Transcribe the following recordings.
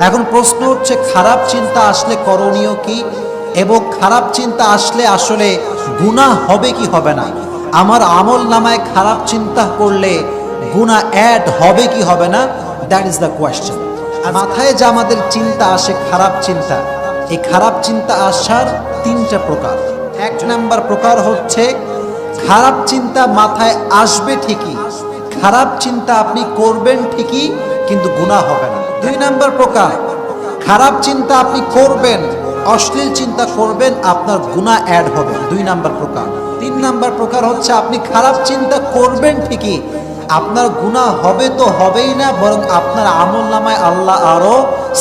এখন প্রশ্ন হচ্ছে খারাপ চিন্তা আসলে করণীয় কি, এবং খারাপ চিন্তা আসলে আসলে গুনাহ হবে কি হবে না? আমার আমল নামায় খারাপ চিন্তা করলে গুনাহ অ্যাড হবে কি হবে না? That is the question. মাথায় যে আমাদের চিন্তা আসে খারাপ চিন্তা, এই খারাপ চিন্তা আসার তিনটা প্রকার। এক নাম্বার প্রকার হচ্ছে খারাপ চিন্তা মাথায় আসবে ঠিকই, খারাপ চিন্তা আপনি করবেন ঠিকই, কিন্তু গুনাহ হবে না। দুই নাম্বার প্রকার, খারাপ চিন্তা আপনি করবেন, অশ্লীল চিন্তা করবেন, আপনার গুনাহ অ্যাড হবে, দুই নাম্বার প্রকার। তিন নাম্বার প্রকার হচ্ছে আপনি খারাপ চিন্তা করবেন ঠিকই, আপনার গুনাহ হবে তো হবেই না, বরং আপনার আমল নামায় আল্লাহ আরো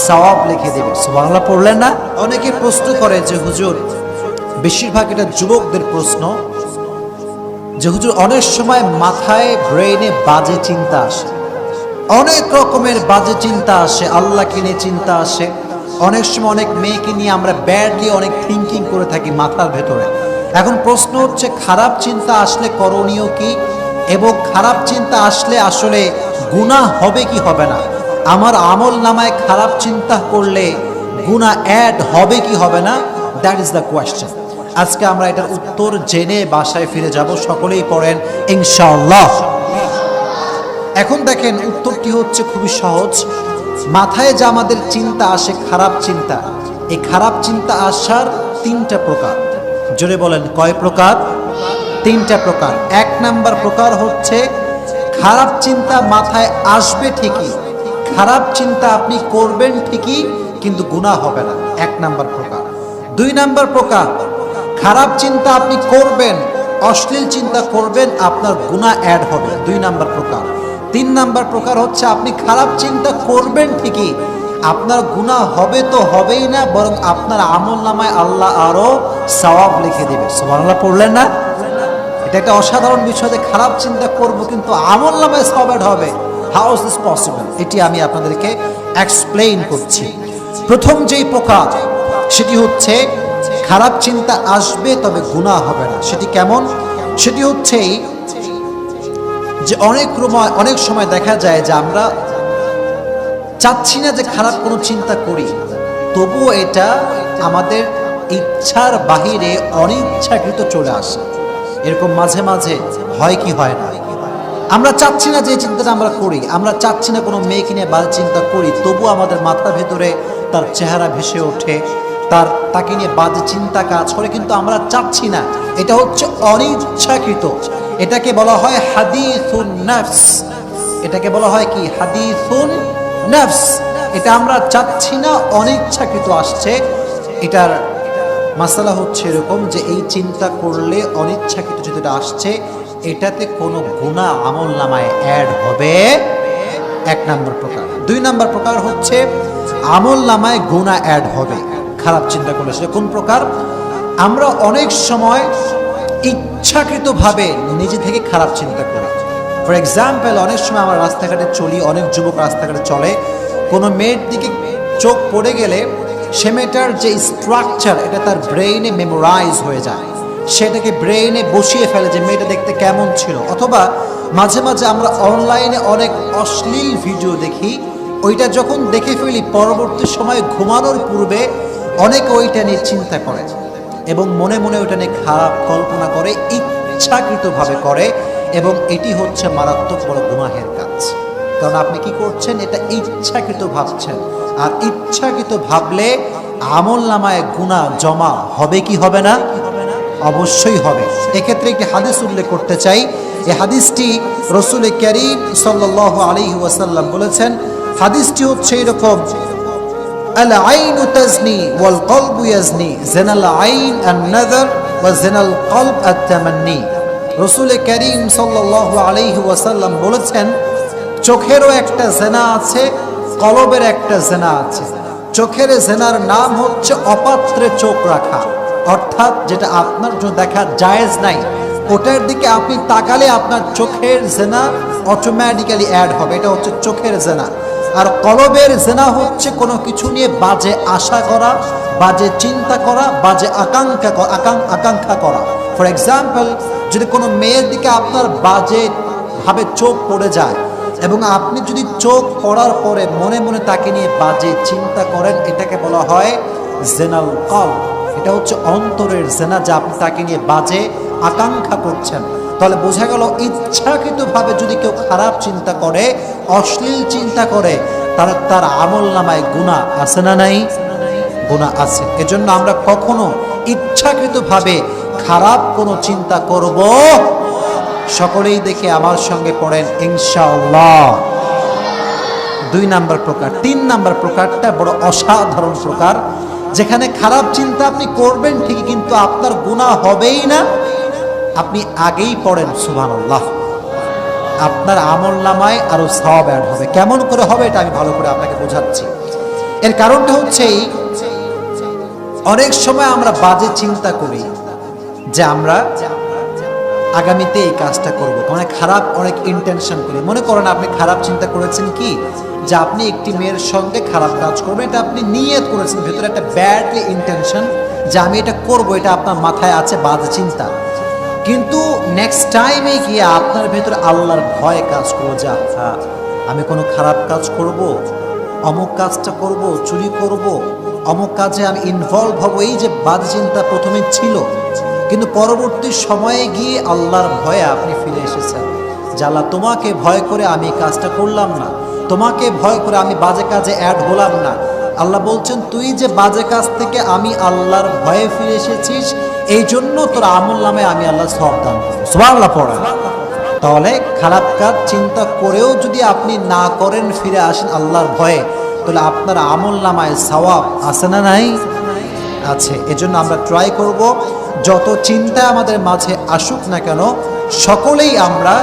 সওয়াব লিখে দেবে। সুবহানাল্লাহ পড়লেন না? অনেকে প্রশ্ন করে যে হুজুর, বেশিরভাগ এটা যুবকদের প্রশ্ন, যে হুজুর অনেক সময় মাথায় ব্রেইনে বাজে চিন্তা আসে, অনেক রকমের বাজে চিন্তা আসে, আল্লাহকে নিয়ে চিন্তা আসে, অনেক সময় অনেক মেয়েকে নিয়ে আমরা ব্যাডলি অনেক থিঙ্কিং করে থাকি মাথার ভেতরে। এখন প্রশ্ন হচ্ছে খারাপ চিন্তা আসলে করণীয় কি, এবং খারাপ চিন্তা আসলে আসলে গুনাহ হবে কি হবে না? আমার আমল নামায় খারাপ চিন্তা করলে গুনাহ অ্যাড হবে কি হবে না? That is the question. আজকে আমরা এটার উত্তর জেনে বাসায় ফিরে যাব, সকলেই পড়েন ইনশাআল্লাহ। এখন দেখেন উত্তরটি হচ্ছে খুবই সহজ। মাথায় যে আমাদের চিন্তা আসে খারাপ চিন্তা, এই খারাপ চিন্তা আসার তিনটা প্রকার। জোরে বলেন কয় প্রকার? তিনটা প্রকার। এক নাম্বার প্রকার হচ্ছে খারাপ চিন্তা মাথায় আসবে ঠিকই, খারাপ চিন্তা আপনি করবেন ঠিকই, কিন্তু গুনাহ হবে না, এক নাম্বার প্রকার। দুই নাম্বার প্রকার, খারাপ চিন্তা আপনি করবেন, অশ্লীল চিন্তা করবেন, আপনার গুনাহ অ্যাড হবে, দুই নাম্বার প্রকার। তিন নাম্বার প্রকার হচ্ছে আপনি খারাপ চিন্তা করবেন ঠিকই, আপনার গুনাহ হবে তো হবেই না, বরং আপনার আমল নামায় আল্লাহ আরো সওয়াব লিখে দেবে। সুবহানাল্লাহ পড়লেন না? এটা একটা অসাধারণ বিষয় যে খারাপ চিন্তা করব কিন্তু আমল নামায় সওয়াব অ্যাড হবে। How is this possible? এটি আমি আপনাদেরকে এক্সপ্লেইন করছি। প্রথম যেই প্রকার সেটি হচ্ছে খারাপ চিন্তা আসবে তবে গুনাহ হবে না। সেটি কেমন? সেটি হচ্ছে যে অনেক সময় দেখা যায় যে আমরা চাচ্ছি না যে খারাপ কোনো চিন্তা করি, তবুও এটা আমাদের ইচ্ছার বাহিরে অনিচ্ছাকৃত চলে আসে। এরকম মাঝে মাঝে হয় কি হয় না? আমরা চাচ্ছি না যে চিন্তাটা আমরা করি, আমরা চাচ্ছি না কোনো মেয়েকে নিয়ে বাজে চিন্তা করি, তবু আমাদের মাথার ভেতরে তার চেহারা ভেসে ওঠে, তাকে নিয়ে বাজে চিন্তা কাজ করে, কিন্তু আমরা চাচ্ছি না। এটা হচ্ছে অনিচ্ছাকৃত। এটাকে বলা হয় হাদিসুন নাফস। এটাকে বলা হয় কি? হাদিসুন নাফস। এটা আমরা চাচ্ছি না, অনিচ্ছাকৃত আসছে। এটার মাসালা হচ্ছে এরকম যে এই চিন্তা করলে অনিচ্ছাকৃত যেটা আসছে, এটাতে কোনো গুনাহ আমল নামায় অ্যাড হবে, এক নাম্বার প্রকার। দুই নাম্বার প্রকার হচ্ছে আমল নামায় গুনাহ অ্যাড হবে খারাপ চিন্তা করলে। সেটা কোন প্রকার? আমরা অনেক সময় ইচ্ছাকৃতভাবে নিজে থেকে খারাপ চিন্তা করি। ফর এক্সাম্পল, অনেক সময় আমরা রাস্তাঘাটে চলি, অনেক যুবক রাস্তাঘাটে চলে, কোনো মেয়ের দিকে চোখ পড়ে গেলে সে মেয়েটার যে স্ট্রাকচার, এটা তার ব্রেইনে মেমোরাইজ হয়ে যায়, সেটাকে ব্রেইনে বসিয়ে ফেলে যে মেয়েটা দেখতে কেমন ছিল। অথবা মাঝে মাঝে আমরা অনলাইনে অনেক অশ্লীল ভিডিও দেখি, ওইটা যখন দেখে ফেলি পরবর্তী সময় ঘুমানোর পূর্বে অনেকে ওইটা নিয়ে চিন্তা করে এবং মনে মনে ওইটা নিয়ে খারাপ কল্পনা করে, ইচ্ছাকৃতভাবে করে, এবং এটি হচ্ছে মারাত্মক বড় গুনাহের কাজ। কারণ আপনি কি করছেন? এটা ইচ্ছাকৃত ভাবছেন, আর ইচ্ছাকৃত ভাবলে আমল নামায় গুনাহ জমা হবে কি হবে না? অবশ্যই হবে। এক্ষেত্রে একটি হাদিস উল্লেখ করতে চাই। এই হাদিসটি রাসূল কারীম সাল্লাল্লাহু আলাইহি ওয়াসাল্লাম বলেছেন। হাদিসটি হচ্ছে এরকম: আল আইনু তাজনি ওয়াল কলবু ইয়াজনি, জিনাল আইন আন নাযার ওয়া জিনাল কলব আত তামান্নি। রাসূল কারীম সাল্লাল্লাহু আলাইহি ওয়াসাল্লাম বলেছেন, চোখেরও একটা জেনা আছে, কলবের একটা জেনা আছে। চোখের জেনার নাম হচ্ছে অপাত্রে চোখ রাখা, অর্থাৎ যেটা আপনার জন্য দেখা জায়েজ নাই, ওটার দিকে আপনি তাকালে আপনার চোখের জেনা অটোমেটিক্যালি অ্যাড হবে। এটা হচ্ছে চোখের জেনা। আর কলবের জেনা হচ্ছে কোনো কিছু নিয়ে বাজে আশা করা, বাজে চিন্তা করা, বাজে আকাঙ্ক্ষা করা। ফর এক্সাম্পল, যদি কোনো মেয়ের দিকে আপনার বাজে ভাবে চোখ পড়ে যায়, এবং আপনি যদি চোখ পড়ার পরে মনে মনে তাকে নিয়ে বাজে চিন্তা করেন, এটাকে বলা হয় জেনাল কলব। এটা হচ্ছে অন্তরের জেনা, যা আপনি তাকে নিয়ে বাজে আকাঙ্ক্ষা করছেন। তাহলে বোঝা গেল ইচ্ছাকৃতভাবে যদি কেউ খারাপ চিন্তা করে, অশ্লীল চিন্তা করে, তাহলে তার আমল নামায় গুনাহ আছে না নাই? গুনাহ আছে। এজন্য আমরা কখনো ইচ্ছাকৃতভাবে খারাপ কোনো চিন্তা করব। সকলেই দেখে আমার সঙ্গে পড়েন ইনশাআল্লাহ। 2 নাম্বার প্রকার। 3 নাম্বার প্রকারটা বড় অসাধারণ প্রকার, যেখানে খারাপ চিন্তা আপনি করবেন ঠিকই, কিন্তু আপনার গুনাহ হবেই না। আপনি আগেই পড়েন সুবহানাল্লাহ, আপনার আমল নামায় আরো সওয়াব অ্যাড হবে। কেমন করে হবে এটা আমি ভালো করে আপনাকে বোঝাচ্ছি। এর কারণটা হচ্ছে অনেক সময় আমরা বাজে চিন্তা করি যে আমরা আগামীতে এই কাজটা করব, মানে খারাপ অনেক ইন্টেনশন করি। মনে করেন আপনি খারাপ চিন্তা করেছেন কি, যে আপনি একটি মেয়ের সঙ্গে খারাপ কাজ করবেন, এটা আপনি নিয়ত করেছেন, ভেতরে একটা ব্যাডলি ইন্টেনশন যে আমি এটা করব, এটা আপনার মাথায় আছে বাজে চিন্তা। কিন্তু নেক্সট টাইমে গিয়ে আপনার ভেতরে আল্লাহর ভয় কাজ করলো যে আমি কোনো খারাপ কাজ করব, অমুক কাজটা করব, চুরি করব, অমুক কাজে আমি ইনভলভ হব। এই যে বাজে চিন্তা প্রথমে ছিল, কিন্তু পরবর্তী সময়ে গিয়ে আল্লাহর ভয়ে আপনি ফিরে এসেছেন যে আল্লাহ, তোমাকে ভয় করে আমি কাজটা করলাম না, তোমাকে ভয় করে আমি বাজে কাজে অ্যাড হলাম না। আল্লাহ বলছেন, তুই যে বাজে কাজ থেকে আমি আল্লাহর ভয়ে ফিরে এসেছিস, এই জন্য তোর আমল নামে আমি আল্লাহ সওয়াব দান করব। সুবহানাল্লাহ পড়া। তাহলে খারাপ কাজ চিন্তা করেও যদি আপনি না করেন, ফিরে আসেন আল্লাহর ভয়ে, তাহলে আপনার আমল নামায় সওয়াব আছে না নাই? আছে। এজন্য আমরা ট্রাই করব, যত চিন্তা আমাদের মাঝে আসুক না কেন, সকলেই আমরা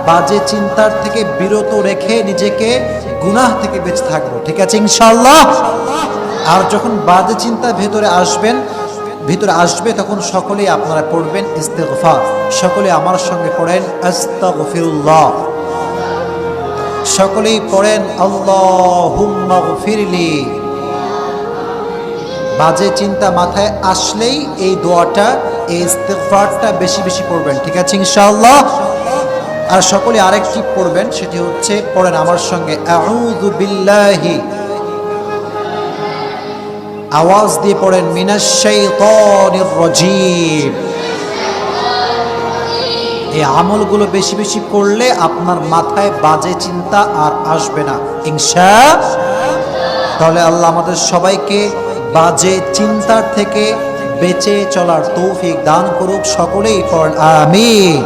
বাজে চিন্তার থেকে বিরত রেখে নিজেকে গুনাহ থেকে বেঁচে থাকবো। ঠিক আছে ইনশাআল্লাহ? আর যখন বাজে চিন্তা ভিতরে আসবে তখন সকলেই আপনারা পড়বেন ইস্তিগফার। সকলে আমার সঙ্গে পড়েন আস্তাগফিরুল্লাহ। সকলেই পড়েন আল্লাহুম্মা গফিরলি। বাজে চিন্তা মাথায় আসলেই এই দোয়াটা, এই ইস্তিগফারটা বেশি বেশি পড়বেন। ঠিক আছে ইনশাআল্লাহ? আর সকলে আরেকটি পড়বেন, সেটি হচ্ছে পড়েন আমার সঙ্গে আউযু বিল্লাহি, আওয়াজ দিয়ে পড়েন মিনাশ শাইতানির রাজীম। এই আমলগুলো বেশি বেশি করলে আপনার মাথায় বাজে চিন্তা আর আসবে না ইনশাআল্লাহ। তাহলে আল্লাহ আমাদের সবাইকে বাজে চিন্তার থেকে বেঁচে চলার তৌফিক দান করুক। সকলেই পড়েন আমিন।